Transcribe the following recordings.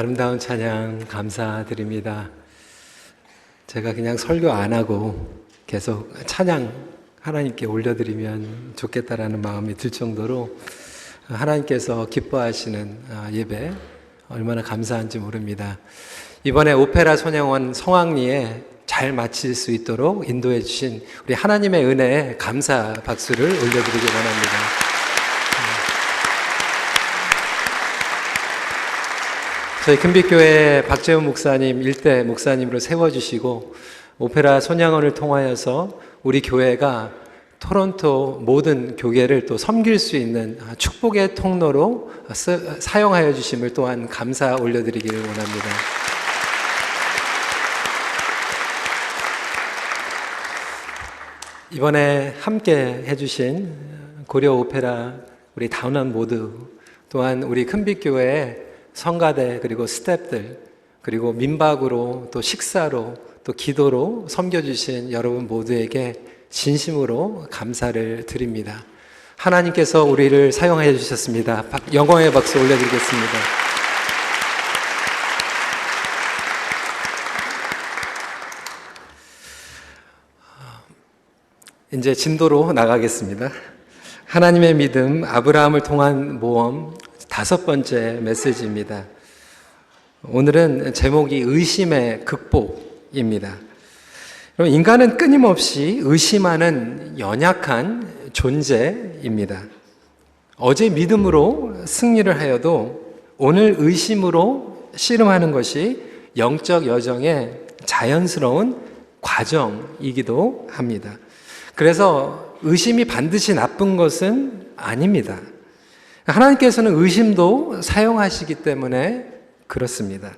아름다운 찬양 감사드립니다. 제가 그냥 설교 안 하고 계속 찬양 하나님께 올려드리면 좋겠다라는 마음이 들 정도로 하나님께서 기뻐하시는 예배 얼마나 감사한지 모릅니다. 이번에 오페라 소녀원 성황리에 잘 마칠 수 있도록 인도해 주신 우리 하나님의 은혜에 감사 박수를 올려드리기 원합니다. 저희 큰빛교회 박재훈 목사님 일대 목사님으로 세워주시고 오페라 소녀원을 통하여서 우리 교회가 토론토 모든 교회를 또 섬길 수 있는 축복의 통로로 사용하여 주심을 또한 감사 올려드리기를 원합니다. 이번에 함께 해주신 고려 오페라 우리 다운원 모두 또한 우리 큰빛교회의 성가대 그리고 스태프들 그리고 민박으로 또 식사로 또 기도로 섬겨주신 여러분 모두에게 진심으로 감사를 드립니다. 하나님께서 우리를 사용하여 주셨습니다. 영광의 박수 올려드리겠습니다. 이제 진도로 나가겠습니다. 하나님의 믿음, 아브라함을 통한 모험 5번째 메시지입니다. 오늘은 제목이 의심의 극복입니다. 인간은 끊임없이 의심하는 연약한 존재입니다. 어제 믿음으로 승리를 하여도 오늘 의심으로 씨름하는 것이 영적 여정의 자연스러운 과정이기도 합니다. 그래서 의심이 반드시 나쁜 것은 아닙니다. 하나님께서는 의심도 사용하시기 때문에 그렇습니다.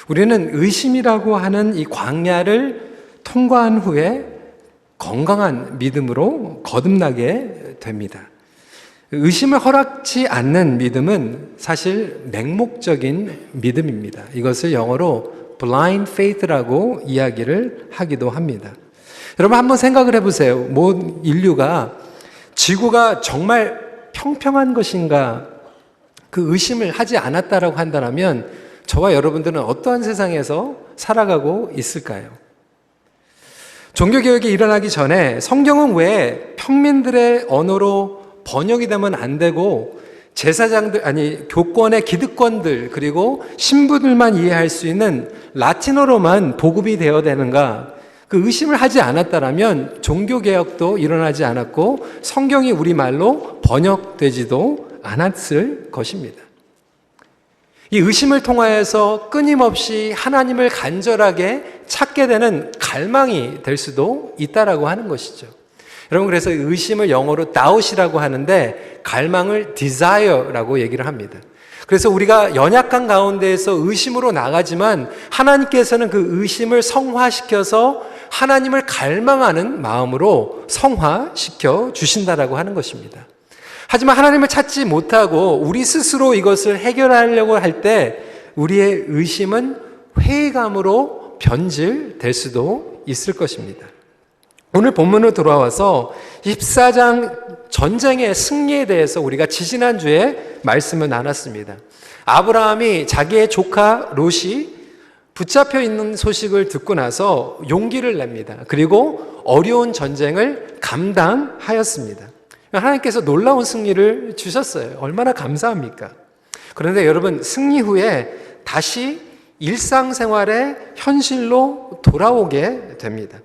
우리는 의심이라고 하는 이 광야를 통과한 후에 건강한 믿음으로 거듭나게 됩니다. 의심을 허락지 않는 믿음은 사실 맹목적인 믿음입니다. 이것을 영어로 blind faith라고 이야기를 하기도 합니다. 여러분 한번 생각을 해보세요. 모든 인류가 지구가 정말 평평한 것인가 그 의심을 하지 않았다라고 한다면 저와 여러분들은 어떠한 세상에서 살아가고 있을까요? 종교개혁이 일어나기 전에 성경은 왜 평민들의 언어로 번역이 되면 안 되고 제사장들, 교권의 기득권들 그리고 신부들만 이해할 수 있는 라틴어로만 보급이 되어야 되는가? 그 의심을 하지 않았다면 종교개혁도 일어나지 않았고 성경이 우리말로 번역되지도 않았을 것입니다. 이 의심을 통하여서 끊임없이 하나님을 간절하게 찾게 되는 갈망이 될 수도 있다라고 하는 것이죠. 여러분 그래서 의심을 영어로 doubt이라고 하는데 갈망을 desire라고 얘기를 합니다. 그래서 우리가 연약한 가운데에서 의심으로 나가지만 하나님께서는 그 의심을 성화시켜서 하나님을 갈망하는 마음으로 성화시켜 주신다라고 하는 것입니다. 하지만 하나님을 찾지 못하고 우리 스스로 이것을 해결하려고 할 때 우리의 의심은 회의감으로 변질될 수도 있을 것입니다. 오늘 본문으로 돌아와서 14장 전쟁의 승리에 대해서 우리가 지지난주에 말씀을 나눴습니다. 아브라함이 자기의 조카 롯이 붙잡혀 있는 소식을 듣고 나서 용기를 냅니다. 그리고 어려운 전쟁을 감당하였습니다. 하나님께서 놀라운 승리를 주셨어요. 얼마나 감사합니까? 그런데 여러분 승리 후에 다시 일상생활의 현실로 돌아오게 됩니다.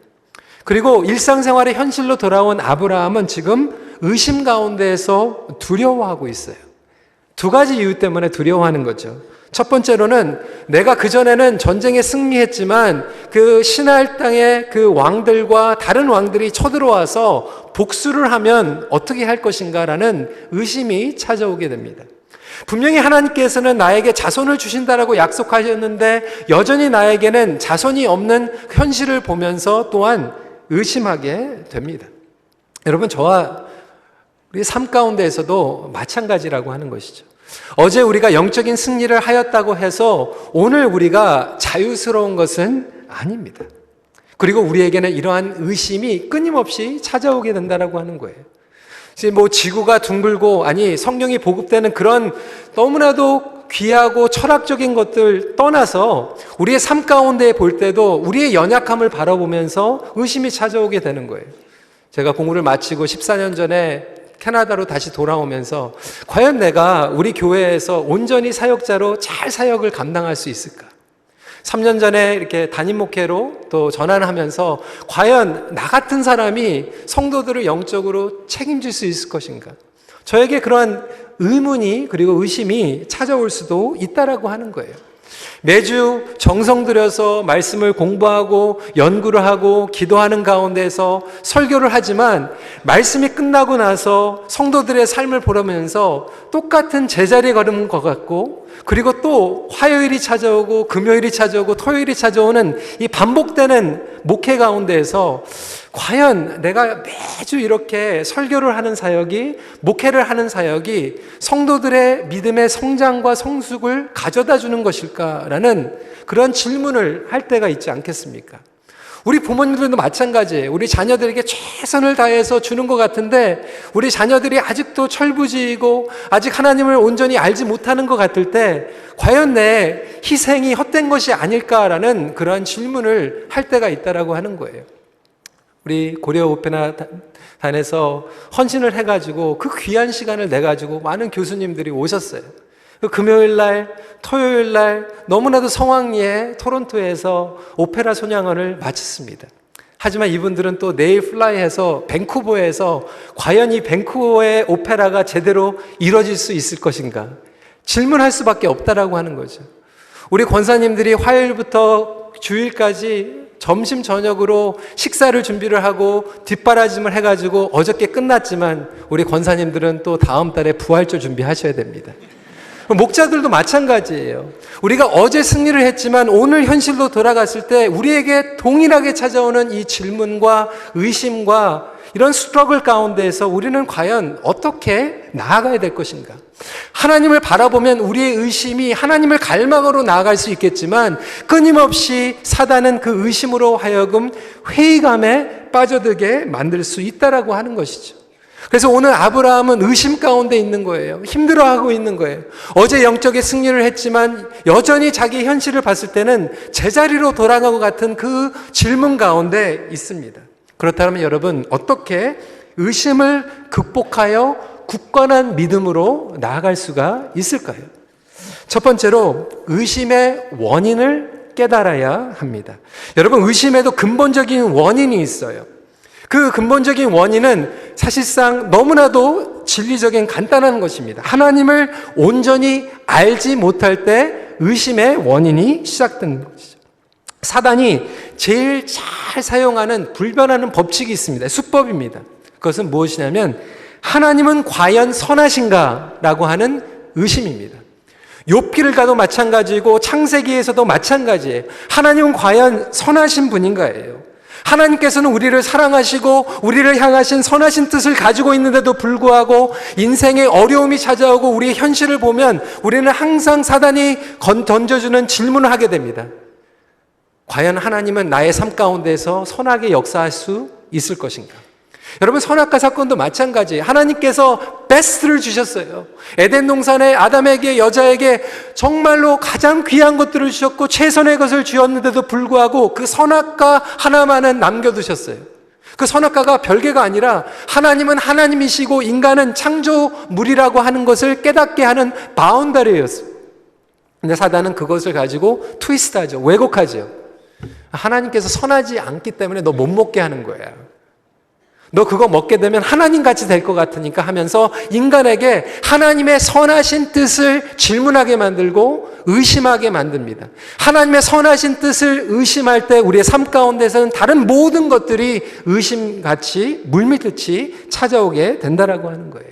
그리고 일상생활의 현실로 돌아온 아브라함은 지금 의심 가운데에서 두려워하고 있어요. 2가지 이유 때문에 두려워하는 거죠. 첫 번째로는 내가 그전에는 전쟁에 승리했지만 그 시나일 땅의 그 왕들과 다른 왕들이 쳐들어와서 복수를 하면 어떻게 할 것인가라는 의심이 찾아오게 됩니다. 분명히 하나님께서는 나에게 자손을 주신다라고 약속하셨는데 여전히 나에게는 자손이 없는 현실을 보면서 또한 의심하게 됩니다. 여러분 저와 우리 삶 가운데에서도 마찬가지라고 하는 것이죠. 어제 우리가 영적인 승리를 하였다고 해서 오늘 우리가 자유스러운 것은 아닙니다. 그리고 우리에게는 이러한 의심이 끊임없이 찾아오게 된다라고 하는 거예요. 이제 지구가 둥글고 성경이 보급되는 그런 너무나도 귀하고 철학적인 것들 떠나서 우리의 삶 가운데 볼 때도 우리의 연약함을 바라보면서 의심이 찾아오게 되는 거예요. 제가 공부를 마치고 14년 전에 캐나다로 다시 돌아오면서 과연 내가 우리 교회에서 온전히 사역자로 잘 사역을 감당할 수 있을까? 3년 전에 이렇게 담임 목회로 또 전환하면서 과연 나 같은 사람이 성도들을 영적으로 책임질 수 있을 것인가? 저에게 그러한 의문이 그리고 의심이 찾아올 수도 있다라고 하는 거예요. 매주 정성 들여서 말씀을 공부하고 연구를 하고 기도하는 가운데서 설교를 하지만 말씀이 끝나고 나서 성도들의 삶을 보면서 똑같은 제자리 걸음인 것 같고, 그리고 또 화요일이 찾아오고 금요일이 찾아오고 토요일이 찾아오는 이 반복되는 목회 가운데에서 과연 내가 매주 이렇게 설교를 하는 사역이, 목회를 하는 사역이 성도들의 믿음의 성장과 성숙을 가져다 주는 것일까라는 그런 질문을 할 때가 있지 않겠습니까? 우리 부모님들도 마찬가지예요. 우리 자녀들에게 최선을 다해서 주는 것 같은데 우리 자녀들이 아직도 철부지이고 아직 하나님을 온전히 알지 못하는 것 같을 때 과연 내 희생이 헛된 것이 아닐까라는 그러한 질문을 할 때가 있다라고 하는 거예요. 우리 고려 오페라단에서 헌신을 해가지고 그 귀한 시간을 내가지고 많은 교수님들이 오셨어요. 그 금요일날, 토요일날 너무나도 성황리에 토론토에서 오페라 소냥원을 마쳤습니다. 하지만 이분들은 또 내일 플라이해서 밴쿠버에서 과연 이 밴쿠버의 오페라가 제대로 이루어질 수 있을 것인가 질문할 수밖에 없다라고 하는 거죠. 우리 권사님들이 화요일부터 주일까지 점심 저녁으로 식사를 준비를 하고 뒷바라짐을 해가지고 어저께 끝났지만 우리 권사님들은 또 다음 달에 부활절 준비하셔야 됩니다. 목자들도 마찬가지예요. 우리가 어제 승리를 했지만 오늘 현실로 돌아갔을 때 우리에게 동일하게 찾아오는 이 질문과 의심과 이런 스트러글 가운데에서 우리는 과연 어떻게 나아가야 될 것인가? 하나님을 바라보면 우리의 의심이 하나님을 갈망으로 나아갈 수 있겠지만 끊임없이 사단은 그 의심으로 하여금 회의감에 빠져들게 만들 수 있다라고 하는 것이죠. 그래서 오늘 아브라함은 의심 가운데 있는 거예요. 힘들어하고 있는 거예요. 어제 영적인 승리를 했지만 여전히 자기 현실을 봤을 때는 제자리로 돌아간 것 같은 그 질문 가운데 있습니다. 그렇다면 여러분 어떻게 의심을 극복하여 굳건한 믿음으로 나아갈 수가 있을까요? 첫 번째로 의심의 원인을 깨달아야 합니다. 여러분 의심에도 근본적인 원인이 있어요. 그 근본적인 원인은 사실상 너무나도 진리적인 간단한 것입니다. 하나님을 온전히 알지 못할 때 의심의 원인이 시작된 것이죠. 사단이 제일 잘 사용하는 불변하는 법칙이 있습니다. 수법입니다. 그것은 무엇이냐면 하나님은 과연 선하신가? 라고 하는 의심입니다. 욥기를 가도 마찬가지고 창세기에서도 마찬가지예요. 하나님은 과연 선하신 분인가예요. 하나님께서는 우리를 사랑하시고 우리를 향하신 선하신 뜻을 가지고 있는데도 불구하고 인생에 어려움이 찾아오고 우리의 현실을 보면 우리는 항상 사단이 던져주는 질문을 하게 됩니다. 과연 하나님은 나의 삶 가운데서 선하게 역사할 수 있을 것인가? 여러분 선악과 사건도 마찬가지예요. 하나님께서 베스트를 주셨어요. 에덴 동산에 아담에게 여자에게 정말로 가장 귀한 것들을 주셨고 최선의 것을 주었는데도 불구하고 그 선악과 하나만은 남겨두셨어요. 그 선악과가 별개가 아니라 하나님은 하나님이시고 인간은 창조물이라고 하는 것을 깨닫게 하는 바운더리였어요. 근데 사단은 그것을 가지고 트위스트하죠. 왜곡하죠. 하나님께서 선하지 않기 때문에 너 못 먹게 하는 거야. 너 그거 먹게 되면 하나님같이 될 것 같으니까 하면서 인간에게 하나님의 선하신 뜻을 질문하게 만들고 의심하게 만듭니다. 하나님의 선하신 뜻을 의심할 때 우리의 삶 가운데서는 다른 모든 것들이 의심같이 물밀듯이 찾아오게 된다라고 하는 거예요.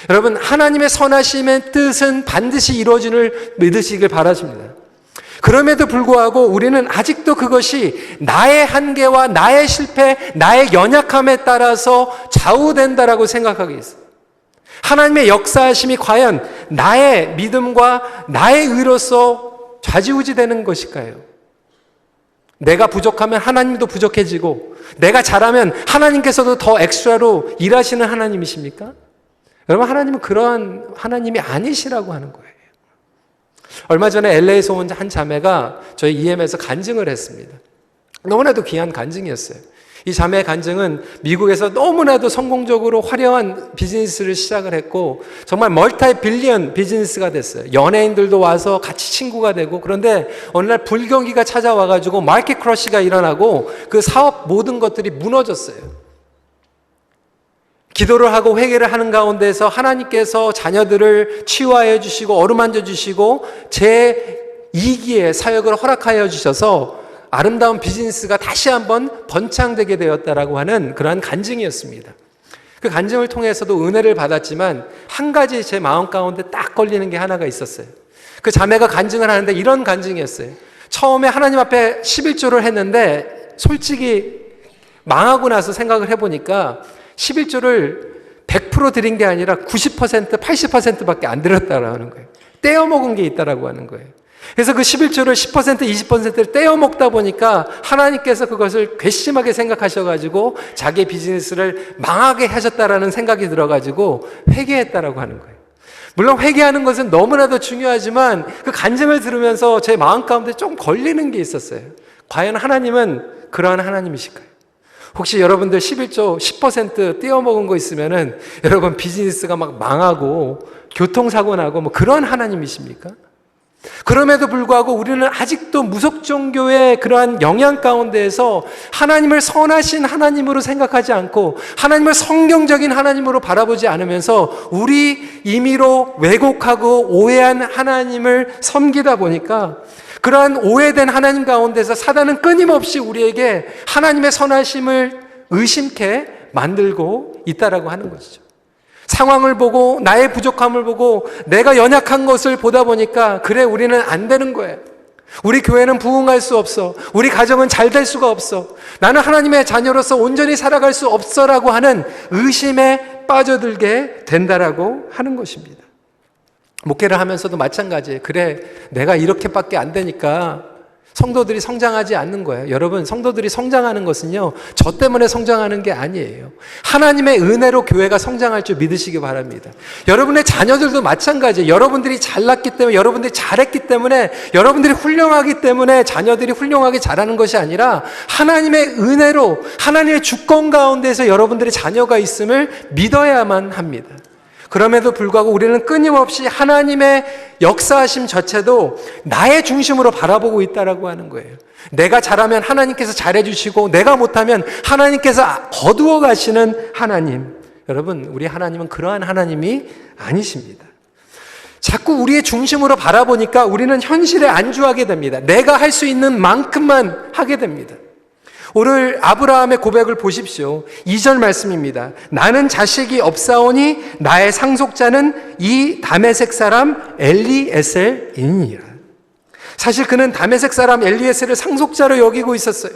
여러분 하나님의 선하심의 뜻은 반드시 이루어지를 믿으시길 바라십니다. 그럼에도 불구하고 우리는 아직도 그것이 나의 한계와 나의 실패, 나의 연약함에 따라서 좌우된다라고 생각하고 있어요. 하나님의 역사하심이 과연 나의 믿음과 나의 의로서 좌지우지되는 것일까요? 내가 부족하면 하나님도 부족해지고 내가 잘하면 하나님께서도 더 엑스트라로 일하시는 하나님이십니까? 여러분 하나님은 그러한 하나님이 아니시라고 하는 거예요. 얼마 전에 LA에서 온 한 자매가 저희 EM에서 간증을 했습니다. 너무나도 귀한 간증이었어요. 이 자매의 간증은 미국에서 너무나도 성공적으로 화려한 비즈니스를 시작을 했고 정말 멀티 빌리언 비즈니스가 됐어요. 연예인들도 와서 같이 친구가 되고, 그런데 어느 날 불경기가 찾아와가지고 마켓 크러쉬가 일어나고 그 사업 모든 것들이 무너졌어요. 기도를 하고 회개를 하는 가운데서 하나님께서 자녀들을 치유하여 주시고 어루만져 주시고 제2기의 사역을 허락하여 주셔서 아름다운 비즈니스가 다시 한번 번창되게 되었다라고 하는 그러한 간증이었습니다. 그 간증을 통해서도 은혜를 받았지만 한 가지 제 마음 가운데 딱 걸리는 게 하나가 있었어요. 그 자매가 간증을 하는데 이런 간증이었어요. 처음에 하나님 앞에 11조를 했는데 솔직히 망하고 나서 생각을 해보니까 11조를 100% 드린 게 아니라 90%, 80%밖에 안 드렸다라는 거예요. 떼어먹은 게 있다라고 하는 거예요. 그래서 그 11조를 10%, 20%를 떼어먹다 보니까 하나님께서 그것을 괘씸하게 생각하셔가지고 자기 비즈니스를 망하게 하셨다라는 생각이 들어가지고 회개했다라고 하는 거예요. 물론 회개하는 것은 너무나도 중요하지만 그 간증을 들으면서 제 마음 가운데 좀 걸리는 게 있었어요. 과연 하나님은 그러한 하나님이실까요? 혹시 여러분들 11조 10% 떼어먹은 거 있으면은 여러분 비즈니스가 막 망하고 교통사고 나고 뭐 그런 하나님이십니까? 그럼에도 불구하고 우리는 아직도 무속종교의 그러한 영향 가운데에서 하나님을 선하신 하나님으로 생각하지 않고 하나님을 성경적인 하나님으로 바라보지 않으면서 우리 임의로 왜곡하고 오해한 하나님을 섬기다 보니까 그러한 오해된 하나님 가운데서 사단은 끊임없이 우리에게 하나님의 선하심을 의심케 만들고 있다라고 하는 것이죠. 상황을 보고 나의 부족함을 보고 내가 연약한 것을 보다 보니까 그래 우리는 안 되는 거예요. 우리 교회는 부흥할 수 없어. 우리 가정은 잘 될 수가 없어. 나는 하나님의 자녀로서 온전히 살아갈 수 없어라고 하는 의심에 빠져들게 된다라고 하는 것입니다. 목회를 하면서도 마찬가지예요. 그래 내가 이렇게밖에 안 되니까 성도들이 성장하지 않는 거예요. 여러분, 성도들이 성장하는 것은요, 저 때문에 성장하는 게 아니에요. 하나님의 은혜로 교회가 성장할 줄 믿으시기 바랍니다. 여러분의 자녀들도 마찬가지예요. 여러분들이 잘났기 때문에, 여러분들이 잘했기 때문에, 여러분들이 훌륭하기 때문에 자녀들이 훌륭하게 자라는 것이 아니라 하나님의 은혜로, 하나님의 주권 가운데서 여러분들의 자녀가 있음을 믿어야만 합니다. 그럼에도 불구하고 우리는 끊임없이 하나님의 역사하심 자체도 나의 중심으로 바라보고 있다라고 하는 거예요. 내가 잘하면 하나님께서 잘해주시고 내가 못하면 하나님께서 거두어 가시는 하나님. 여러분, 우리 하나님은 그러한 하나님이 아니십니다. 자꾸 우리의 중심으로 바라보니까 우리는 현실에 안주하게 됩니다. 내가 할 수 있는 만큼만 하게 됩니다. 오늘 아브라함의 고백을 보십시오. 2절 말씀입니다. 나는 자식이 없사오니 나의 상속자는 이 다메섹 사람 엘리에셀이니라. 사실 그는 다메섹 사람 엘리에셀을 상속자로 여기고 있었어요.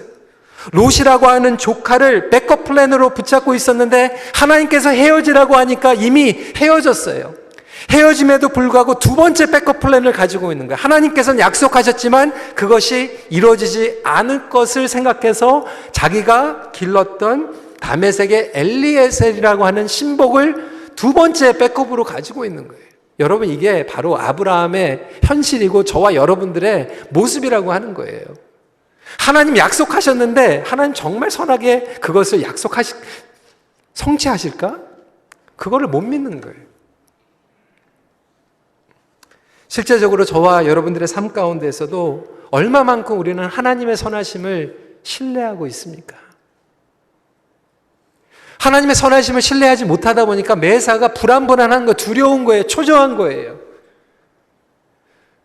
롯이라고 하는 조카를 백업 플랜으로 붙잡고 있었는데 하나님께서 헤어지라고 하니까 이미 헤어졌어요. 헤어짐에도 불구하고 두 번째 백업 플랜을 가지고 있는 거예요. 하나님께서는 약속하셨지만 그것이 이루어지지 않을 것을 생각해서 자기가 길렀던 다메섹의 엘리에셀이라고 하는 신복을 두 번째 백업으로 가지고 있는 거예요. 여러분, 이게 바로 아브라함의 현실이고 저와 여러분들의 모습이라고 하는 거예요. 하나님 약속하셨는데 하나님 정말 선하게 그것을 성취하실까? 그거를 못 믿는 거예요. 실제적으로 저와 여러분들의 삶 가운데에서도 얼마만큼 우리는 하나님의 선하심을 신뢰하고 있습니까? 하나님의 선하심을 신뢰하지 못하다 보니까 매사가 불안불안한 거, 두려운 거예요. 초조한 거예요.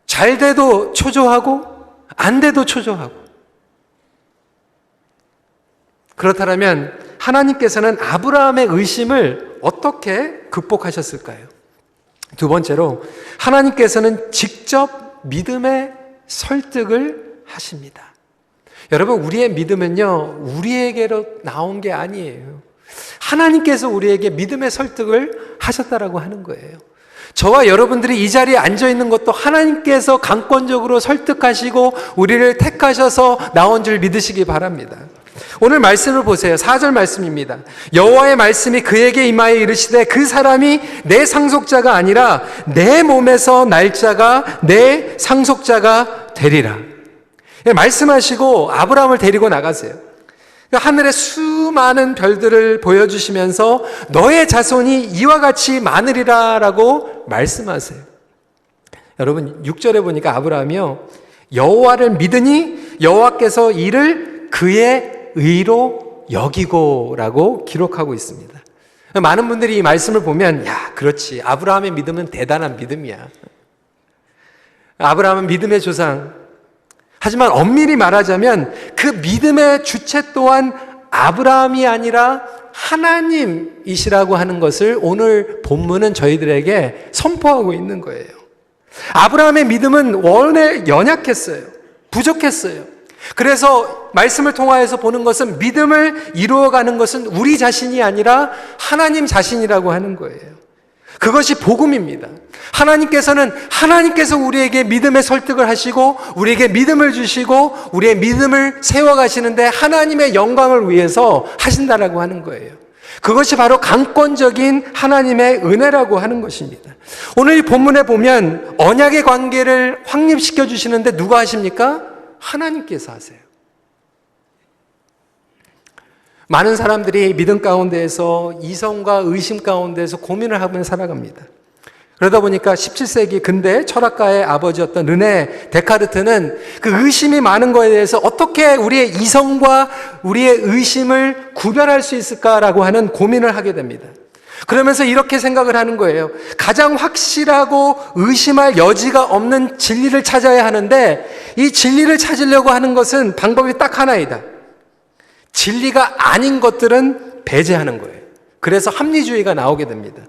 잘 돼도 초조하고 안 돼도 초조하고. 그렇다면 하나님께서는 아브라함의 의심을 어떻게 극복하셨을까요? 두 번째로 하나님께서는 직접 믿음의 설득을 하십니다. 여러분, 우리의 믿음은요, 우리에게로 나온 게 아니에요. 하나님께서 우리에게 믿음의 설득을 하셨다라고 하는 거예요. 저와 여러분들이 이 자리에 앉아 있는 것도 하나님께서 강권적으로 설득하시고 우리를 택하셔서 나온 줄 믿으시기 바랍니다. 오늘 말씀을 보세요. 4절 말씀입니다. 여호와의 말씀이 그에게 임하여 이르시되 그 사람이 내 상속자가 아니라 내 몸에서 날짜가 내 상속자가 되리라. 말씀하시고 아브라함을 데리고 나가세요. 하늘의 수많은 별들을 보여주시면서 너의 자손이 이와 같이 많으리라 라고 말씀하세요. 여러분 6절에 보니까 아브라함이요, 여호와를 믿으니 여호와께서 이를 그의 의로 여기고 라고 기록하고 있습니다. 많은 분들이 이 말씀을 보면 야, 그렇지, 아브라함의 믿음은 대단한 믿음이야, 아브라함은 믿음의 조상. 하지만 엄밀히 말하자면 그 믿음의 주체 또한 아브라함이 아니라 하나님이시라고 하는 것을 오늘 본문은 저희들에게 선포하고 있는 거예요. 아브라함의 믿음은 원래 연약했어요. 부족했어요. 그래서 말씀을 통하여서 보는 것은 믿음을 이루어가는 것은 우리 자신이 아니라 하나님 자신이라고 하는 거예요. 그것이 복음입니다. 하나님께서 우리에게 믿음의 설득을 하시고 우리에게 믿음을 주시고 우리의 믿음을 세워가시는데 하나님의 영광을 위해서 하신다라고 하는 거예요. 그것이 바로 강권적인 하나님의 은혜라고 하는 것입니다. 오늘 이 본문에 보면 언약의 관계를 확립시켜 주시는데 누가 하십니까? 하나님께서 하세요. 많은 사람들이 믿음 가운데에서 이성과 의심 가운데에서 고민을 하며 살아갑니다. 그러다 보니까 17세기 근대 철학가의 아버지였던 르네 데카르트는 그 의심이 많은 것에 대해서 어떻게 우리의 이성과 우리의 의심을 구별할 수 있을까라고 하는 고민을 하게 됩니다. 그러면서 이렇게 생각을 하는 거예요. 가장 확실하고 의심할 여지가 없는 진리를 찾아야 하는데 이 진리를 찾으려고 하는 것은 방법이 딱 하나이다. 진리가 아닌 것들은 배제하는 거예요. 그래서 합리주의가 나오게 됩니다.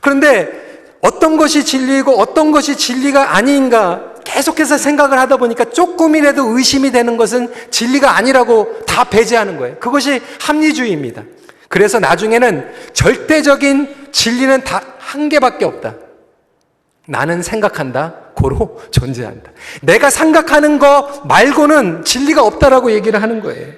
그런데 어떤 것이 진리이고 어떤 것이 진리가 아닌가 계속해서 생각을 하다 보니까 조금이라도 의심이 되는 것은 진리가 아니라고 다 배제하는 거예요. 그것이 합리주의입니다. 그래서 나중에는 절대적인 진리는 다 한 개밖에 없다. 나는 생각한다. 고로 존재한다. 내가 생각하는 거 말고는 진리가 없다라고 얘기를 하는 거예요.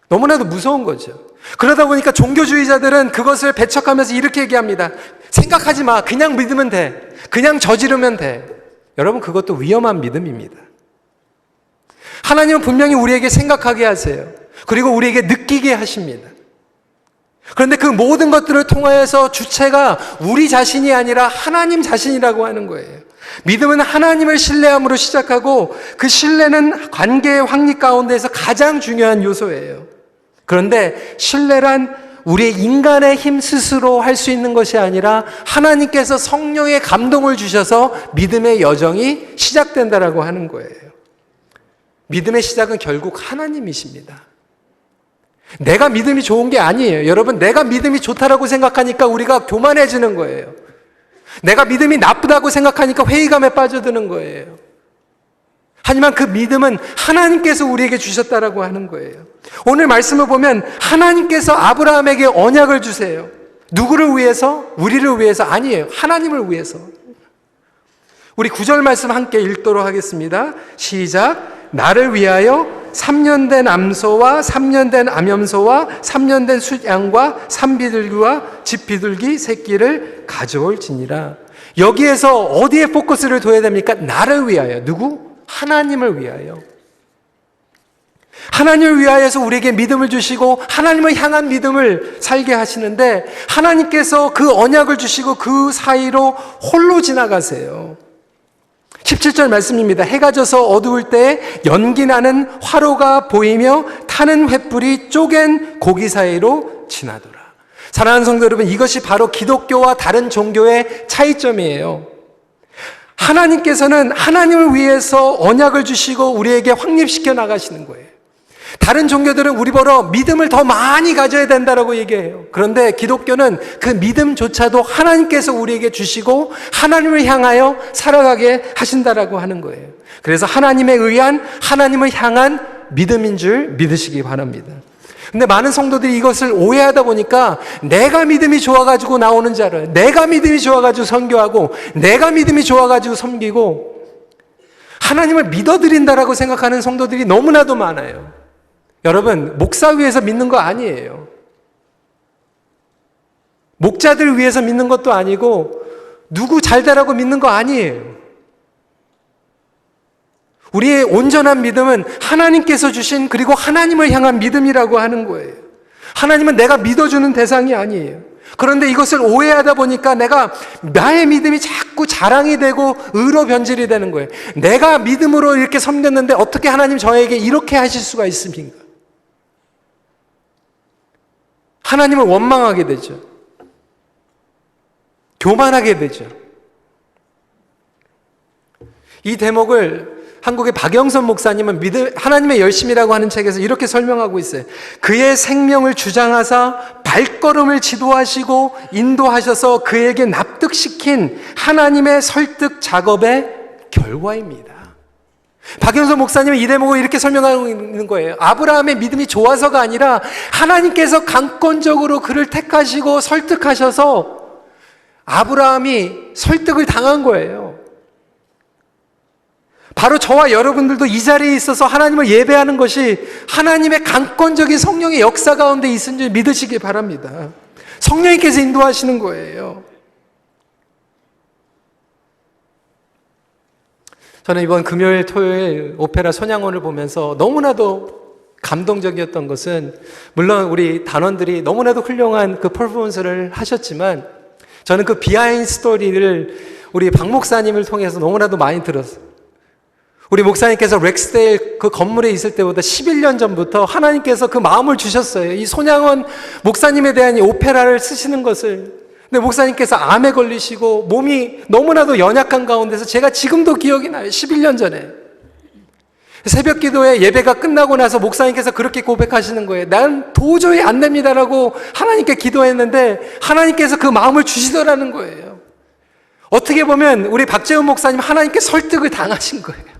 너무나도 무서운 거죠. 그러다 보니까 종교주의자들은 그것을 배척하면서 이렇게 얘기합니다. 생각하지 마. 그냥 믿으면 돼. 그냥 저지르면 돼. 여러분, 그것도 위험한 믿음입니다. 하나님은 분명히 우리에게 생각하게 하세요. 그리고 우리에게 느끼게 하십니다. 그런데 그 모든 것들을 통하여서 주체가 우리 자신이 아니라 하나님 자신이라고 하는 거예요. 믿음은 하나님을 신뢰함으로 시작하고 그 신뢰는 관계의 확립 가운데에서 가장 중요한 요소예요. 그런데 신뢰란 우리의 인간의 힘 스스로 할 수 있는 것이 아니라 하나님께서 성령의 감동을 주셔서 믿음의 여정이 시작된다라고 하는 거예요. 믿음의 시작은 결국 하나님이십니다. 내가 믿음이 좋은 게 아니에요. 여러분, 내가 믿음이 좋다라고 생각하니까 우리가 교만해지는 거예요. 내가 믿음이 나쁘다고 생각하니까 회의감에 빠져드는 거예요. 하지만 그 믿음은 하나님께서 우리에게 주셨다라고 하는 거예요. 오늘 말씀을 보면 하나님께서 아브라함에게 언약을 주세요. 누구를 위해서? 우리를 위해서? 아니에요. 하나님을 위해서. 우리 9절 말씀 함께 읽도록 하겠습니다. 시작. 나를 위하여 3년 된 암소와 3년 된 암염소와 3년 된 숫양과 산비둘기와 집비둘기 새끼를 가져올지니라. 여기에서 어디에 포커스를 둬야 됩니까? 나를 위하여. 누구? 하나님을 위하여. 하나님을 위하여서 우리에게 믿음을 주시고 하나님을 향한 믿음을 살게 하시는데 하나님께서 그 언약을 주시고 그 사이로 홀로 지나가세요. 17절 말씀입니다. 해가 져서 어두울 때 연기나는 화로가 보이며 타는 횃불이 쪼갠 고기 사이로 지나더라. 사랑하는 성도 여러분, 이것이 바로 기독교와 다른 종교의 차이점이에요. 하나님께서는 하나님을 위해서 언약을 주시고 우리에게 확립시켜 나가시는 거예요. 다른 종교들은 우리 보러 믿음을 더 많이 가져야 된다라고 얘기해요. 그런데 기독교는 그 믿음조차도 하나님께서 우리에게 주시고 하나님을 향하여 살아가게 하신다라고 하는 거예요. 그래서 하나님에 의한 하나님을 향한 믿음인 줄 믿으시기 바랍니다. 근데 많은 성도들이 이것을 오해하다 보니까 내가 믿음이 좋아가지고 나오는 자를, 내가 믿음이 좋아가지고 선교하고 내가 믿음이 좋아가지고 섬기고 하나님을 믿어드린다라고 생각하는 성도들이 너무나도 많아요. 여러분, 목사 위해서 믿는 거 아니에요. 목자들 위해서 믿는 것도 아니고 누구 잘 되라고 믿는 거 아니에요. 우리의 온전한 믿음은 하나님께서 주신 그리고 하나님을 향한 믿음이라고 하는 거예요. 하나님은 내가 믿어주는 대상이 아니에요. 그런데 이것을 오해하다 보니까 나의 믿음이 자꾸 자랑이 되고 의로 변질이 되는 거예요. 내가 믿음으로 이렇게 섬겼는데 어떻게 하나님 저에게 이렇게 하실 수가 있습니까? 하나님을 원망하게 되죠. 교만하게 되죠. 이 대목을 한국의 박영선 목사님은 하나님의 열심이라고 하는 책에서 이렇게 설명하고 있어요. 그의 생명을 주장하사 발걸음을 지도하시고 인도하셔서 그에게 납득시킨 하나님의 설득 작업의 결과입니다. 박영선 목사님은 이 대목을 이렇게 설명하고 있는 거예요. 아브라함의 믿음이 좋아서가 아니라 하나님께서 강권적으로 그를 택하시고 설득하셔서 아브라함이 설득을 당한 거예요. 바로 저와 여러분들도 이 자리에 있어서 하나님을 예배하는 것이 하나님의 강권적인 성령의 역사 가운데 있은 줄 믿으시기 바랍니다. 성령님께서 인도하시는 거예요. 저는 이번 금요일, 토요일 오페라 손양원을 보면서 너무나도 감동적이었던 것은, 물론 우리 단원들이 너무나도 훌륭한 그 퍼포먼스를 하셨지만 저는 그 비하인드 스토리를 우리 박 목사님을 통해서 너무나도 많이 들었어요. 우리 목사님께서 렉스데일 그 건물에 있을 때보다 11년 전부터 하나님께서 그 마음을 주셨어요. 이 손양원 목사님에 대한 이 오페라를 쓰시는 것을. 근데 목사님께서 암에 걸리시고 몸이 너무나도 연약한 가운데서 제가 지금도 기억이 나요. 11년 전에. 새벽 기도회 예배가 끝나고 나서 목사님께서 그렇게 고백하시는 거예요. 난 도저히 안 됩니다라고 하나님께 기도했는데 하나님께서 그 마음을 주시더라는 거예요. 어떻게 보면 우리 박재훈 목사님 하나님께 설득을 당하신 거예요.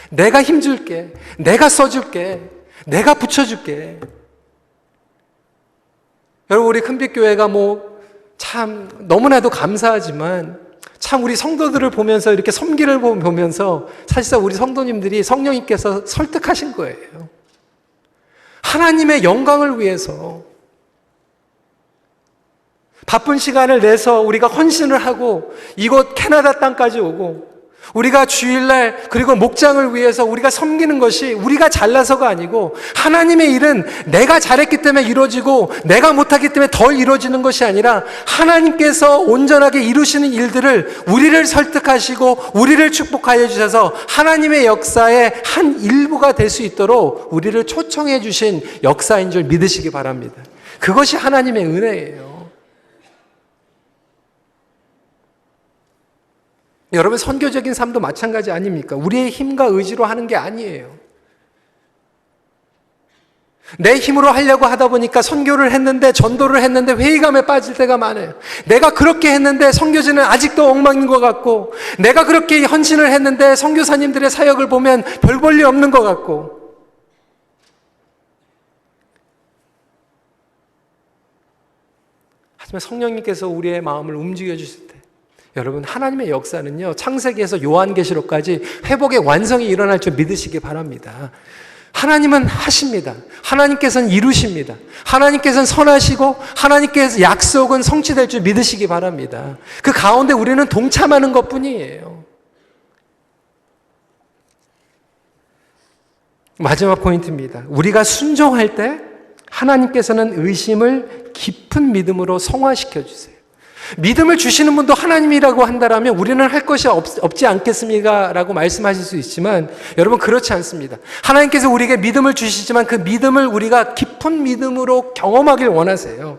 내가 힘줄게. 내가 써줄게. 내가 붙여줄게. 여러분, 우리 큰빛교회가 참 너무나도 감사하지만 참 우리 성도들을 보면서 이렇게 섬기를 보면서 사실상 우리 성도님들이 성령님께서 설득하신 거예요. 하나님의 영광을 위해서 바쁜 시간을 내서 우리가 헌신을 하고 이곳 캐나다 땅까지 오고 우리가 주일날 그리고 목장을 위해서 우리가 섬기는 것이 우리가 잘나서가 아니고 하나님의 일은 내가 잘했기 때문에 이루어지고 내가 못하기 때문에 덜 이루어지는 것이 아니라 하나님께서 온전하게 이루시는 일들을 우리를 설득하시고 우리를 축복하여 주셔서 하나님의 역사의 한 일부가 될 수 있도록 우리를 초청해 주신 역사인 줄 믿으시기 바랍니다. 그것이 하나님의 은혜예요. 여러분, 선교적인 삶도 마찬가지 아닙니까? 우리의 힘과 의지로 하는 게 아니에요. 내 힘으로 하려고 하다 보니까 선교를 했는데 전도를 했는데 회의감에 빠질 때가 많아요. 내가 그렇게 했는데 선교지는 아직도 엉망인 것 같고 내가 그렇게 헌신을 했는데 선교사님들의 사역을 보면 별 볼 일 없는 것 같고 하지만 성령님께서 우리의 마음을 움직여 주실 때 여러분, 하나님의 역사는요, 창세기에서 요한계시록까지 회복의 완성이 일어날 줄 믿으시기 바랍니다. 하나님은 하십니다. 하나님께서는 이루십니다. 하나님께서는 선하시고 하나님께서 약속은 성취될 줄 믿으시기 바랍니다. 그 가운데 우리는 동참하는 것뿐이에요. 마지막 포인트입니다. 우리가 순종할 때 하나님께서는 의심을 깊은 믿음으로 성화시켜 주세요. 믿음을 주시는 분도 하나님이라고 한다면 우리는 할 것이 없지 않겠습니까? 라고 말씀하실 수 있지만 여러분, 그렇지 않습니다. 하나님께서 우리에게 믿음을 주시지만 그 믿음을 우리가 깊은 믿음으로 경험하길 원하세요.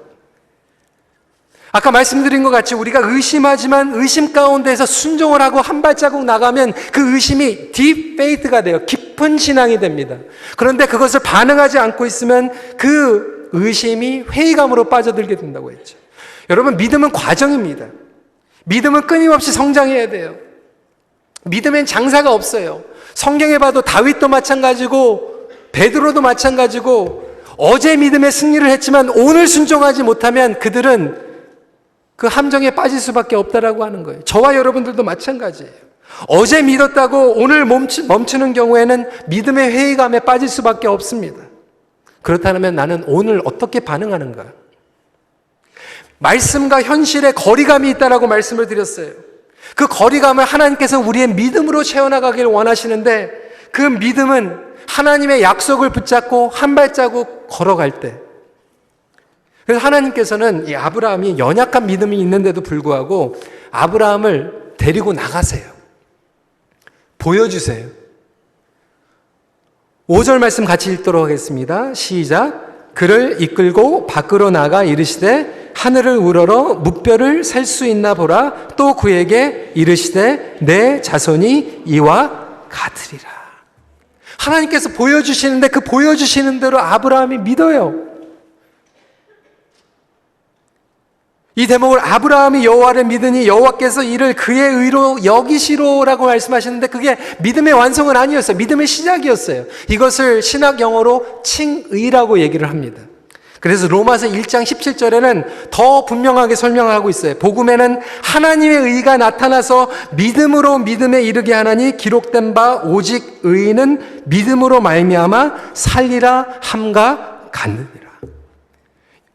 아까 말씀드린 것 같이 우리가 의심하지만 의심 가운데서 순종을 하고 한 발자국 나가면 그 의심이 deep faith가 돼요. 깊은 신앙이 됩니다. 그런데 그것을 반응하지 않고 있으면 그 의심이 회의감으로 빠져들게 된다고 했죠. 여러분, 믿음은 과정입니다. 믿음은 끊임없이 성장해야 돼요. 믿음엔 장사가 없어요. 성경에 봐도 다윗도 마찬가지고 베드로도 마찬가지고 어제 믿음의 승리를 했지만 오늘 순종하지 못하면 그들은 그 함정에 빠질 수밖에 없다라고 하는 거예요. 저와 여러분들도 마찬가지예요. 어제 믿었다고 오늘 멈추는 경우에는 믿음의 회의감에 빠질 수밖에 없습니다. 그렇다면 나는 오늘 어떻게 반응하는가? 말씀과 현실에 거리감이 있다라고 말씀을 드렸어요. 그 거리감을 하나님께서 우리의 믿음으로 채워나가길 원하시는데, 그 믿음은 하나님의 약속을 붙잡고 한 발자국 걸어갈 때, 그래서 하나님께서는 이 아브라함이 연약한 믿음이 있는데도 불구하고 아브라함을 데리고 나가세요. 보여주세요. 5절 말씀 같이 읽도록 하겠습니다. 시작. 그를 이끌고 밖으로 나가 이르시되 하늘을 우러러 뭇별을 셀 수 있나 보라. 또 그에게 이르시되 내 자손이 이와 같으리라. 하나님께서 보여주시는데 그 보여주시는 대로 아브라함이 믿어요. 이 대목을 아브라함이 여호와를 믿으니 여호와께서 이를 그의 의로 여기시로라고 말씀하시는데, 그게 믿음의 완성은 아니었어요. 믿음의 시작이었어요. 이것을 신학 영어로 칭의라고 얘기를 합니다. 그래서 로마서 1장 17절에는 더 분명하게 설명하고 있어요. 복음에는 하나님의 의가 나타나서 믿음으로 믿음에 이르게 하나니 기록된 바 오직 의인은 믿음으로 말미암아 살리라 함과 같느니라.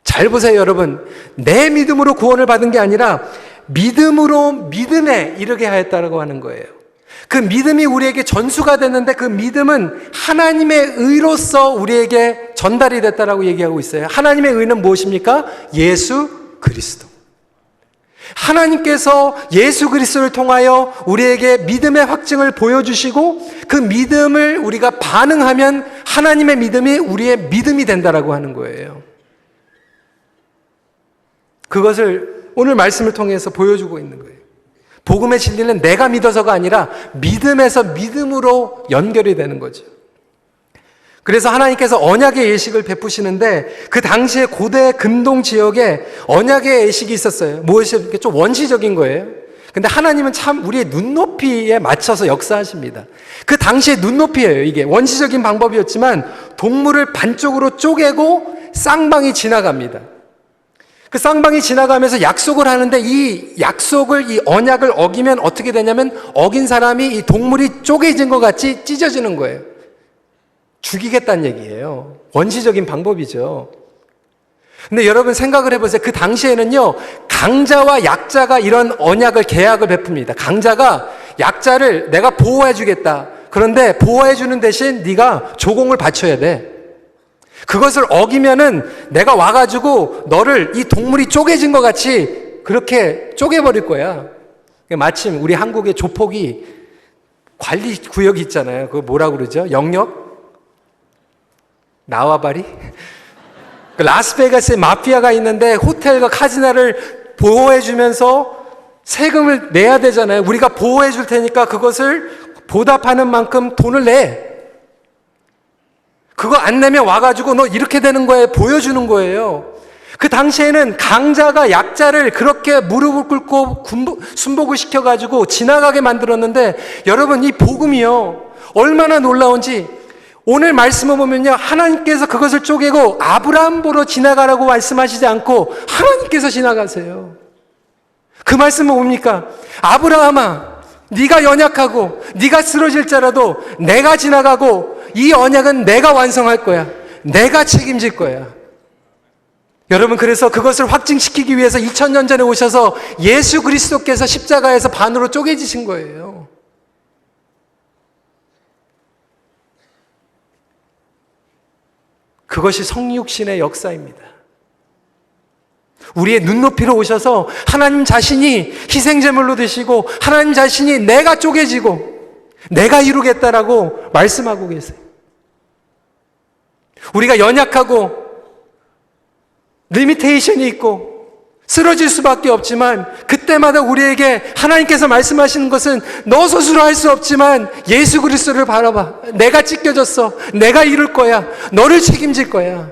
잘 보세요, 여러분. 내 믿음으로 구원을 받은 게 아니라 믿음으로 믿음에 이르게 하였다라고 하는 거예요. 그 믿음이 우리에게 전수가 됐는데 그 믿음은 하나님의 의로서 우리에게 전달이 됐다라고 얘기하고 있어요. 하나님의 의는 무엇입니까? 예수 그리스도. 하나님께서 예수 그리스도를 통하여 우리에게 믿음의 확증을 보여주시고 그 믿음을 우리가 반응하면 하나님의 믿음이 우리의 믿음이 된다라고 하는 거예요. 그것을 오늘 말씀을 통해서 보여주고 있는 거예요. 복음의 진리는 내가 믿어서가 아니라 믿음에서 믿음으로 연결이 되는 거죠. 그래서 하나님께서 언약의 예식을 베푸시는데 그 당시에 고대 근동 지역에 언약의 예식이 있었어요. 무엇이 좀 원시적인 거예요. 근데 하나님은 참 우리의 눈높이에 맞춰서 역사하십니다. 그 당시의 눈높이예요. 이게 원시적인 방법이었지만 동물을 반쪽으로 쪼개고 쌍방이 지나갑니다. 그 쌍방이 지나가면서 약속을 하는데 이 약속을, 이 언약을 어기면 어떻게 되냐면 어긴 사람이 이 동물이 쪼개진 것 같이 찢어지는 거예요. 죽이겠다는 얘기예요. 원시적인 방법이죠. 근데 여러분 생각을 해보세요. 그 당시에는요, 강자와 약자가 이런 언약을, 계약을 베풉니다. 강자가 약자를 내가 보호해주겠다. 그런데 보호해주는 대신 네가 조공을 바쳐야 돼. 그것을 어기면은 내가 와가지고 너를 이 동물이 쪼개진 것 같이 그렇게 쪼개버릴 거야. 마침 우리 한국의 조폭이 관리 구역이 있잖아요. 그거 뭐라고 그러죠? 영역? 나와바리? 라스베가스에 마피아가 있는데 호텔과 카지노를 보호해주면서 세금을 내야 되잖아요. 우리가 보호해줄 테니까 그것을 보답하는 만큼 돈을 내. 그거 안 내면 와가지고 너 이렇게 되는 거에 보여주는 거예요. 그 당시에는 강자가 약자를 그렇게 무릎을 꿇고 순복을 시켜가지고 지나가게 만들었는데, 여러분 이 복음이요 얼마나 놀라운지 오늘 말씀을 보면요, 하나님께서 그것을 쪼개고 아브라함 보러 지나가라고 말씀하시지 않고 하나님께서 지나가세요. 그 말씀은 뭡니까? 아브라함아, 네가 연약하고 네가 쓰러질지라도 내가 지나가고 이 언약은 내가 완성할 거야. 내가 책임질 거야. 여러분, 그래서 그것을 확증시키기 위해서 2000년 전에 오셔서 예수 그리스도께서 십자가에서 반으로 쪼개지신 거예요. 그것이 성육신의 역사입니다. 우리의 눈높이로 오셔서 하나님 자신이 희생제물로 드시고 하나님 자신이 내가 쪼개지고 내가 이루겠다라고 말씀하고 계세요. 우리가 연약하고 리미테이션이 있고 쓰러질 수밖에 없지만 그때마다 우리에게 하나님께서 말씀하시는 것은 너 스스로 할 수 없지만 예수 그리스도를 바라봐. 내가 찢겨졌어. 내가 이룰 거야. 너를 책임질 거야.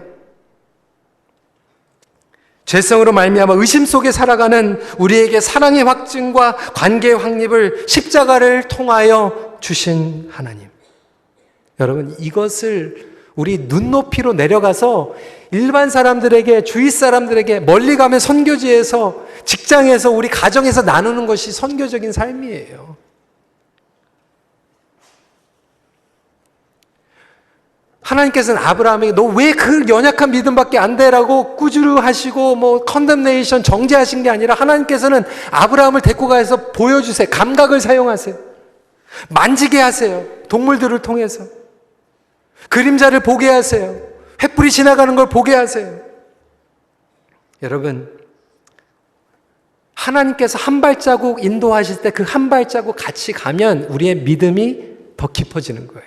죄성으로 말미암아 의심 속에 살아가는 우리에게 사랑의 확증과 관계의 확립을 십자가를 통하여 주신 하나님. 여러분, 이것을 우리 눈높이로 내려가서 일반 사람들에게, 주위 사람들에게, 멀리 가면 선교지에서, 직장에서, 우리 가정에서 나누는 것이 선교적인 삶이에요. 하나님께서는 아브라함에게 너 왜 그 연약한 믿음밖에 안 돼라고 꾸짖으시고 컨뎀네이션 정죄하신 게 아니라 하나님께서는 아브라함을 데리고 가서 보여주세요. 감각을 사용하세요. 만지게 하세요. 동물들을 통해서. 그림자를 보게 하세요. 횃불이 지나가는 걸 보게 하세요. 여러분, 하나님께서 한 발자국 인도하실 때 그 한 발자국 같이 가면 우리의 믿음이 더 깊어지는 거예요.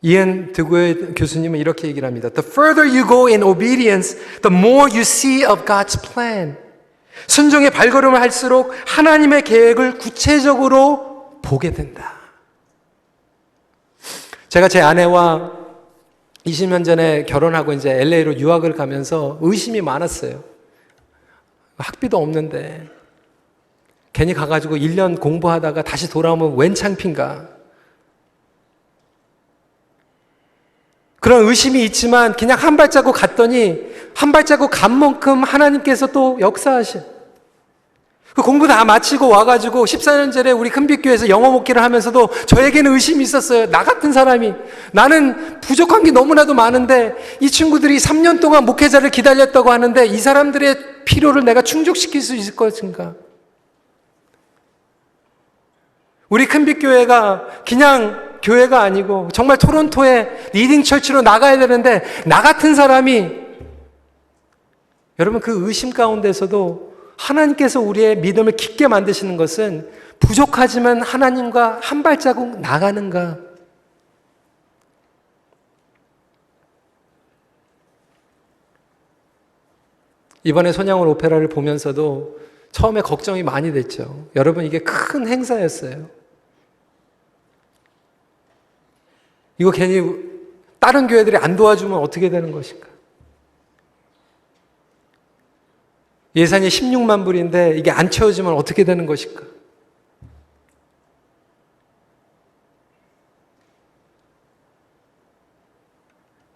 이안 드고의 교수님은 이렇게 얘기를 합니다. The further you go in obedience, the more you see of God's plan. 순종의 발걸음을 할수록 하나님의 계획을 구체적으로 보게 된다. 제가 제 아내와 20년 전에 결혼하고 이제 LA로 유학을 가면서 의심이 많았어요. 학비도 없는데 괜히 가가지고 1년 공부하다가 다시 돌아오면 웬 창피인가. 그런 의심이 있지만 그냥 한 발자국 갔더니 한 발자국 간 만큼 하나님께서 또 역사하셔. 그 공부 다 마치고 와가지고 14년 전에 우리 큰빛교회에서 영어 목회를 하면서도 저에게는 의심이 있었어요. 나 같은 사람이. 나는 부족한 게 너무나도 많은데 이 친구들이 3년 동안 목회자를 기다렸다고 하는데 이 사람들의 필요를 내가 충족시킬 수 있을 것인가. 우리 큰빛교회가 그냥 교회가 아니고 정말 토론토에 리딩 철치로 나가야 되는데 나 같은 사람이 여러분 그 의심 가운데서도 하나님께서 우리의 믿음을 깊게 만드시는 것은 부족하지만 하나님과 한 발자국 나가는가. 이번에 손양원 오페라를 보면서도 처음에 걱정이 많이 됐죠. 여러분 이게 큰 행사였어요. 이거 괜히 다른 교회들이 안 도와주면 어떻게 되는 것인가? 예산이 16만 불인데 이게 안 채워지면 어떻게 되는 것인가?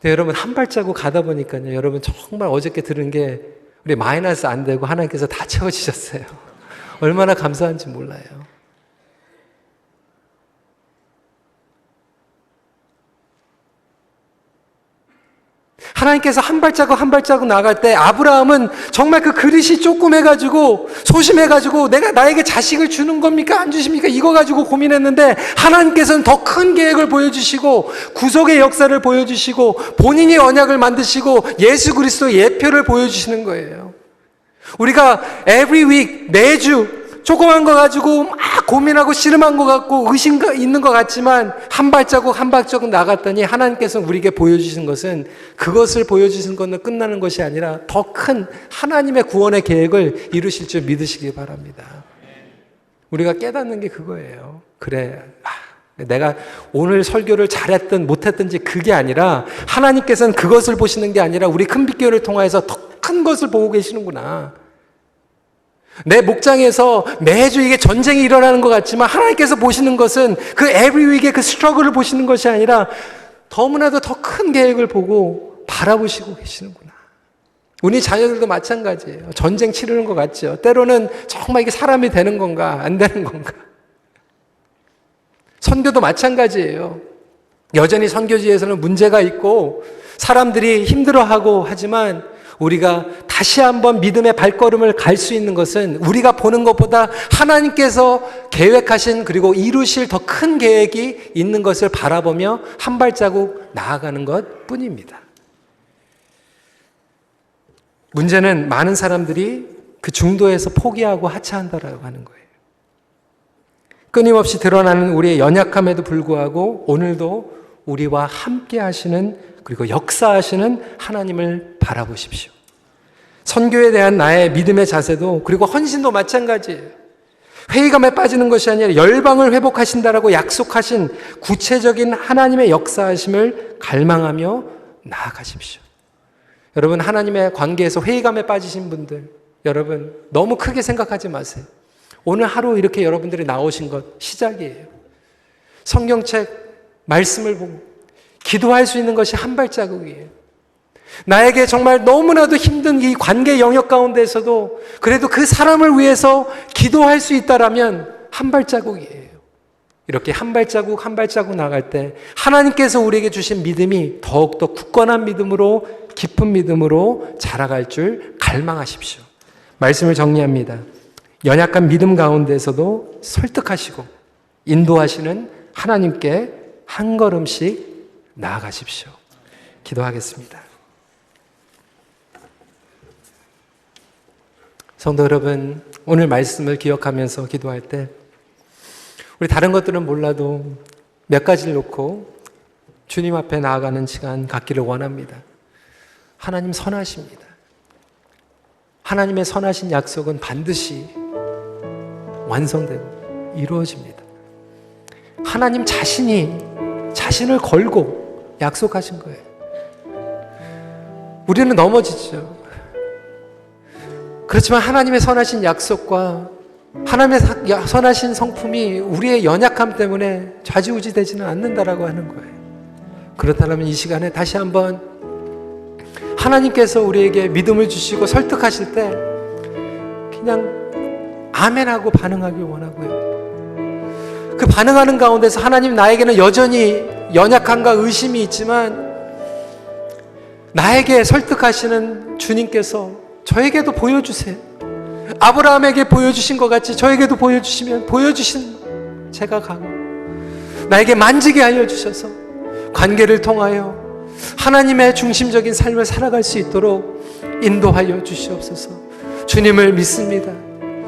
근데 여러분 한 발자국 가다 보니까요. 여러분 정말 어저께 들은 게 우리 마이너스 안 되고 하나님께서 다 채워주셨어요. 얼마나 감사한지 몰라요. 하나님께서 한 발자국 한 발자국 나갈 때 아브라함은 정말 그 그릇이 조그매가지고 소심해가지고 내가 나에게 자식을 주는 겁니까? 안 주십니까? 이거 가지고 고민했는데 하나님께서는 더 큰 계획을 보여주시고 구속의 역사를 보여주시고 본인이 언약을 만드시고 예수 그리스도의 예표를 보여주시는 거예요. 우리가 every week 매주 조그만 거 가지고 막 고민하고 씨름한 것 같고 의심 있는 것 같지만 한 발자국 한 발자국 나갔더니 하나님께서 우리에게 보여주신 것은 그것을 보여주신 것은 끝나는 것이 아니라 더 큰 하나님의 구원의 계획을 이루실 줄 믿으시기 바랍니다. 우리가 깨닫는 게 그거예요. 그래, 내가 오늘 설교를 잘했든 못했든지 그게 아니라 하나님께서는 그것을 보시는 게 아니라 우리 큰빛교회를 통해서 더 큰 것을 보고 계시는구나. 내 목장에서 매주 이게 전쟁이 일어나는 것 같지만 하나님께서 보시는 것은 그 every week의 그 스트러글을 보시는 것이 아니라 너무나도 더 큰 계획을 보고 바라보시고 계시는구나. 우리 자녀들도 마찬가지예요. 전쟁 치르는 것 같죠. 때로는 정말 이게 사람이 되는 건가 안 되는 건가. 선교도 마찬가지예요. 여전히 선교지에서는 문제가 있고 사람들이 힘들어하고 하지만 우리가 다시 한번 믿음의 발걸음을 갈 수 있는 것은 우리가 보는 것보다 하나님께서 계획하신 그리고 이루실 더 큰 계획이 있는 것을 바라보며 한 발자국 나아가는 것 뿐입니다. 문제는 많은 사람들이 그 중도에서 포기하고 하차한다라고 하는 거예요. 끊임없이 드러나는 우리의 연약함에도 불구하고 오늘도 우리와 함께 하시는 그리고 역사하시는 하나님을 바라보십시오. 선교에 대한 나의 믿음의 자세도 그리고 헌신도 마찬가지예요. 회의감에 빠지는 것이 아니라 열방을 회복하신다라고 약속하신 구체적인 하나님의 역사하심을 갈망하며 나아가십시오. 여러분 하나님의 관계에서 회의감에 빠지신 분들 여러분 너무 크게 생각하지 마세요. 오늘 하루 이렇게 여러분들이 나오신 것 시작이에요. 성경책 말씀을 보고 기도할 수 있는 것이 한 발자국이에요. 나에게 정말 너무나도 힘든 이 관계 영역 가운데서도 그래도 그 사람을 위해서 기도할 수 있다라면 한 발자국이에요. 이렇게 한 발자국 한 발자국 나갈 때 하나님께서 우리에게 주신 믿음이 더욱더 굳건한 믿음으로, 깊은 믿음으로 자라갈 줄 갈망하십시오. 말씀을 정리합니다. 연약한 믿음 가운데서도 설득하시고 인도하시는 하나님께 한 걸음씩 나아가십시오. 기도하겠습니다. 성도 여러분, 오늘 말씀을 기억하면서 기도할 때 우리 다른 것들은 몰라도 몇 가지를 놓고 주님 앞에 나아가는 시간 갖기를 원합니다. 하나님 선하십니다. 하나님의 선하신 약속은 반드시 완성되고 이루어집니다. 하나님 자신이 자신을 걸고 약속하신 거예요. 우리는 넘어지죠. 그렇지만 하나님의 선하신 약속과 하나님의 선하신 성품이 우리의 연약함 때문에 좌지우지 되지는 않는다라고 하는 거예요. 그렇다면 이 시간에 다시 한번 하나님께서 우리에게 믿음을 주시고 설득하실 때 그냥 아멘하고 반응하길 원하고요. 그 반응하는 가운데서 하나님, 나에게는 여전히 연약함과 의심이 있지만 나에게 설득하시는 주님께서 저에게도 보여주세요. 아브라함에게 보여주신 것 같이 저에게도 보여주시면 보여주신 제가 가고 나에게 만지게 하여 주셔서 관계를 통하여 하나님의 중심적인 삶을 살아갈 수 있도록 인도하여 주시옵소서. 주님을 믿습니다.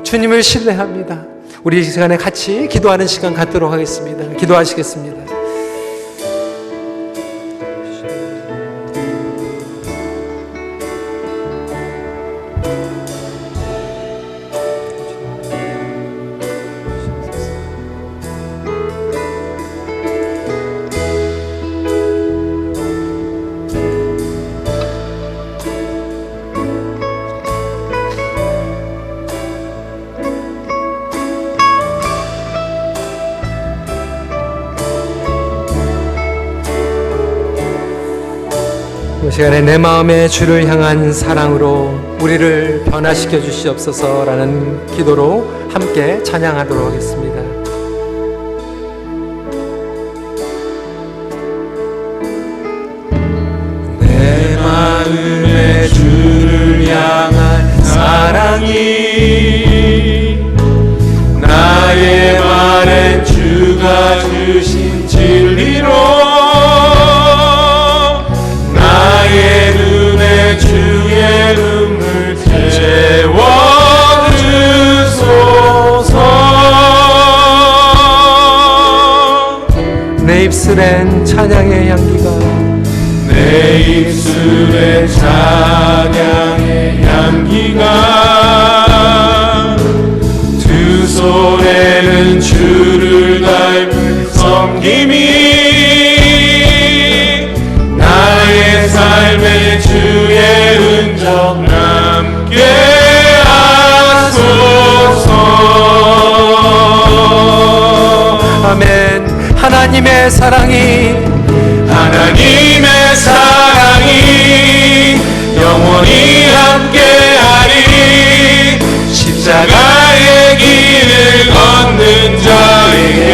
주님을 신뢰합니다. 우리 이 시간에 같이 기도하는 시간 갖도록 하겠습니다. 기도하시겠습니다. 이 시간에 내 마음의 주를 향한 사랑으로 우리를 변화시켜 주시옵소서라는 기도로 함께 찬양하도록 하겠습니다. 내 마음의 주를 향한 사랑이 나의 말엔 주가 주신 진리로 나의 눈에 주의 눈물 채워주소서. 내 입술엔 찬양의 향기가 내 입술에 찬양의 향기가 두 손에는 주를 닮은 섬김이 나의 삶에 주의 흔적 남게 하소서. 아멘. 하나님의 사랑이 영원히 함께하리. 십자가의 길을 걷는 자에게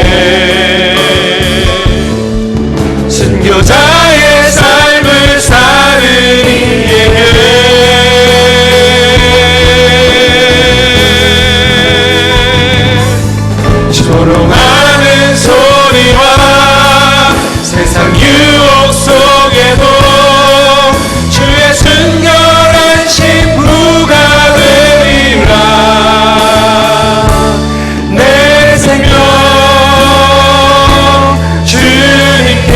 순교자의 삶을 사는 이에게 조롱하는 소리와 세상 유혹 속에도 주의 순결한 신부가 되리라. 내 생명 주님께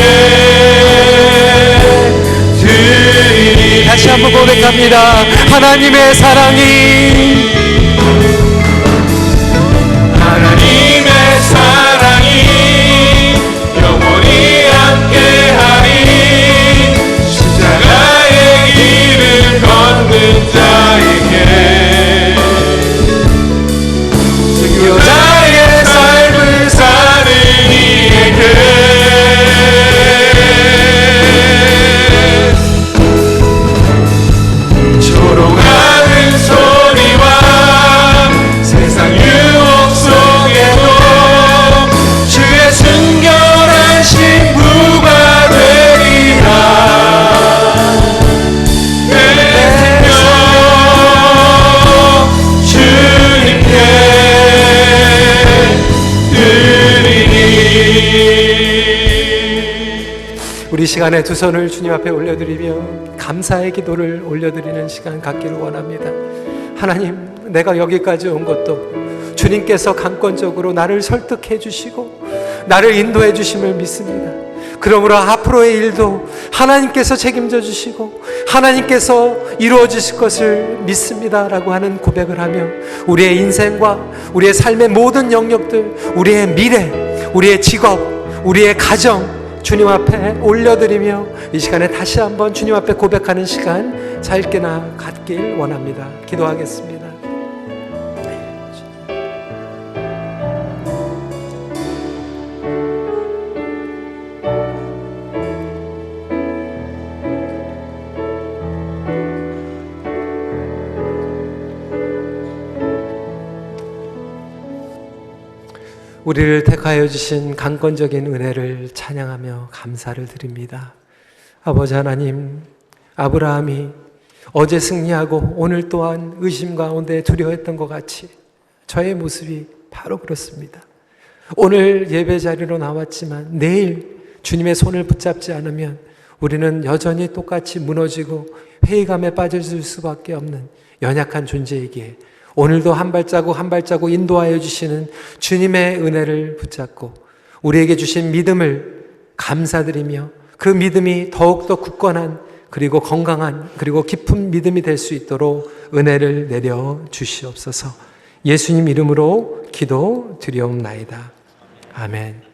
드리리. 다시 한번 고백합니다. 하나님의 사랑이 영원히 함께하리. 십자가의 길을 걷는 자에게 순교자의 삶을 사는 이에게 조롱하는 소리와 이 시간에 두 손을 주님 앞에 올려드리며 감사의 기도를 올려드리는 시간 갖기를 원합니다. 하나님, 내가 여기까지 온 것도 주님께서 강권적으로 나를 설득해 주시고 나를 인도해 주심을 믿습니다. 그러므로 앞으로의 일도 하나님께서 책임져 주시고 하나님께서 이루어 주실 것을 믿습니다라고 하는 고백을 하며 우리의 인생과 우리의 삶의 모든 영역들, 우리의 미래, 우리의 직업, 우리의 가정 주님 앞에 올려드리며 이 시간에 다시 한번 주님 앞에 고백하는 시간 짧게나 갖길 원합니다. 기도하겠습니다. 우리를 택하여 주신 강권적인 은혜를 찬양하며 감사를 드립니다. 아버지 하나님, 아브라함이 어제 승리하고 오늘 또한 의심 가운데 두려워했던 것 같이 저의 모습이 바로 그렇습니다. 오늘 예배 자리로 나왔지만 내일 주님의 손을 붙잡지 않으면 우리는 여전히 똑같이 무너지고 회의감에 빠질 수밖에 없는 연약한 존재이기에 오늘도 한 발자국 한 발자국 인도하여 주시는 주님의 은혜를 붙잡고 우리에게 주신 믿음을 감사드리며 그 믿음이 더욱더 굳건한 그리고 건강한 그리고 깊은 믿음이 될 수 있도록 은혜를 내려 주시옵소서. 예수님 이름으로 기도드리옵나이다. 아멘.